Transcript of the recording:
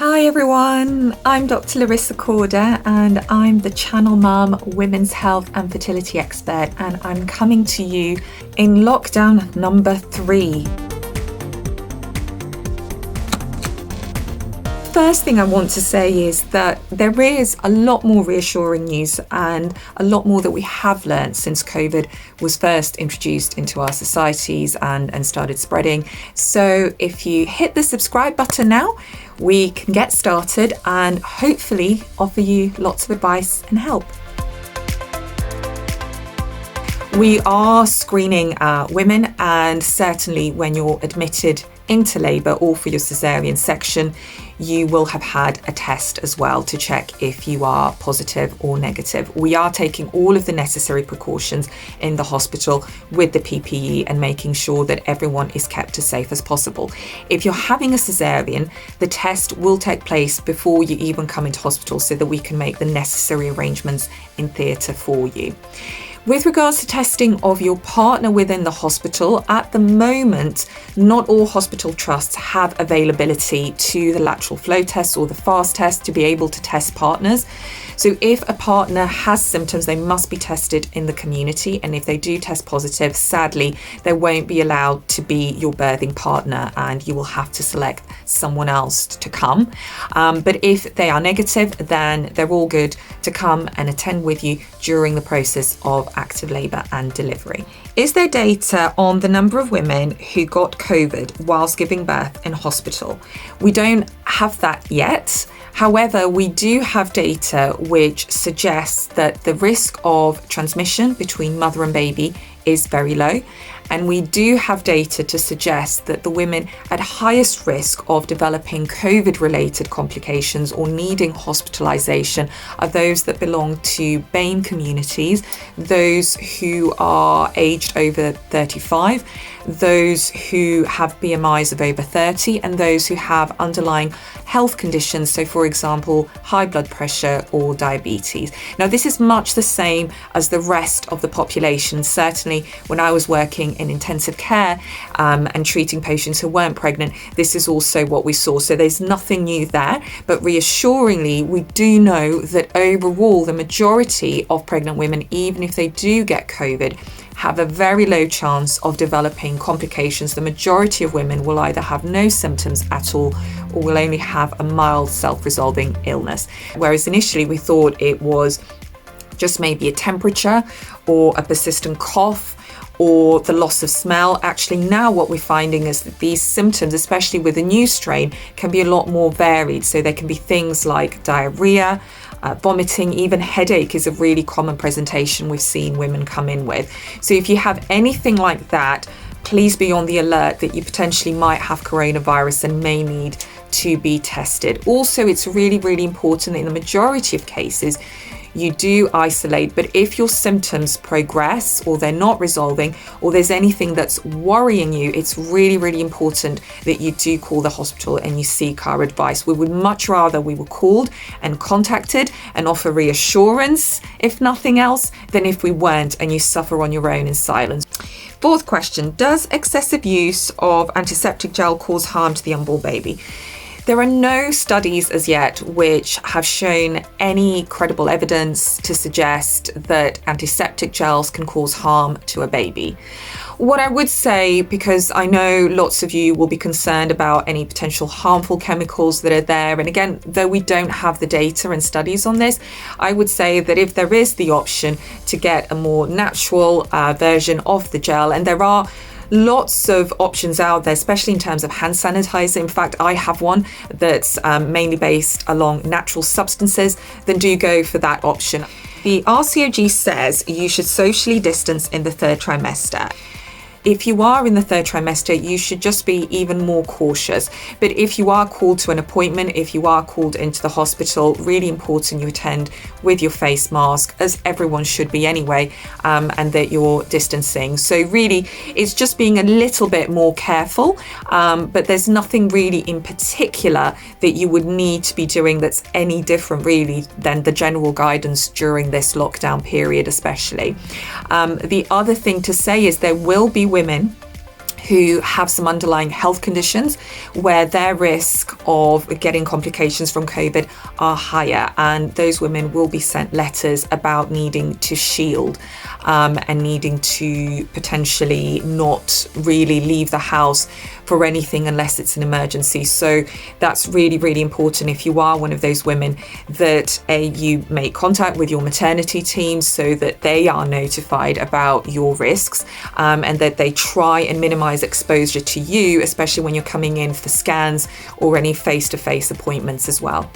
Hi everyone, I'm Dr. Larisa Corda and I'm the Channel Mum Women's Health and Fertility Expert, and I'm coming to you in lockdown number 3. First thing I want to say is that there is a lot more reassuring news and a lot more that we have learned since COVID was first introduced into our societies and started spreading. So if you hit the subscribe button now, we can get started and hopefully offer you lots of advice and help. We are screening women, and certainly when you're admitted into labour or for your caesarean section, you will have had a test as well to check if you are positive or negative. We are taking all of the necessary precautions in the hospital with the PPE and making sure that everyone is kept as safe as possible. If you're having a caesarean, the test will take place before you even come into hospital so that we can make the necessary arrangements in theatre for you. With regards to testing of your partner within the hospital, at the moment, not all hospital trusts have availability to the lateral flow test or the FAST test to be able to test partners. So if a partner has symptoms, they must be tested in the community. And if they do test positive, sadly, they won't be allowed to be your birthing partner and you will have to select someone else to come. But if they are negative, then they're all good to come and attend with you during the process of active labour and delivery. Is there data on the number of women who got COVID whilst giving birth in hospital? We don't have that yet. However, we do have data which suggests that the risk of transmission between mother and baby is very low. And we do have data to suggest that the women at highest risk of developing COVID-related complications or needing hospitalisation are those that belong to BAME communities, those who are aged over 35, those who have BMIs of over 30, and those who have underlying health conditions, so for example, high blood pressure or diabetes. Now, this is much the same as the rest of the population. Certainly, when I was working in intensive care and treating patients who weren't pregnant, this is also what we saw. So there's nothing new there, but reassuringly, we do know that overall, the majority of pregnant women, even if they do get COVID, have a very low chance of developing complications. The majority of women will either have no symptoms at all or will only have a mild self-resolving illness. Whereas initially we thought it was just maybe a temperature or a persistent cough or the loss of smell. Actually, now what we're finding is that these symptoms, especially with the new strain, can be a lot more varied. So there can be things like diarrhea, vomiting, even headache is a really common presentation we've seen women come in with. So if you have anything like that, please be on the alert that you potentially might have coronavirus and may need to be tested. Also, it's really, really important that in the majority of cases, you do isolate, but if your symptoms progress or they're not resolving or there's anything that's worrying you, it's really, really important that you do call the hospital and you seek our advice. We would much rather we were called and contacted and offer reassurance, if nothing else, than if we weren't and you suffer on your own in silence. Fourth question, does excessive use of antiseptic gel cause harm to the unborn baby? There are no studies as yet which have shown any credible evidence to suggest that antiseptic gels can cause harm to a baby. What I would say, because I know lots of you will be concerned about any potential harmful chemicals that are there, and again, though we don't have the data and studies on this, I would say that if there is the option to get a more natural version of the gel, and there are lots of options out there, especially in terms of hand sanitizer. In fact, I have one that's mainly based along natural substances, then do go for that option. The RCOG says you should socially distance in the 3rd trimester. If you are in the 3rd trimester, you should just be even more cautious. But if you are called to an appointment, if you are called into the hospital, really important you attend with your face mask, as everyone should be anyway, and that you're distancing. So really, it's just being a little bit more careful, but there's nothing really in particular that you would need to be doing that's any different really than the general guidance during this lockdown period especially. The other thing to say is there will be women who have some underlying health conditions where their risk of getting complications from COVID are higher, and those women will be sent letters about needing to shield and needing to potentially not really leave the house for anything unless it's an emergency. So that's really, really important if you are one of those women, that you make contact with your maternity team so that they are notified about your risks, and that they try and minimize exposure to you, especially when you're coming in for scans or any face-to-face appointments as well.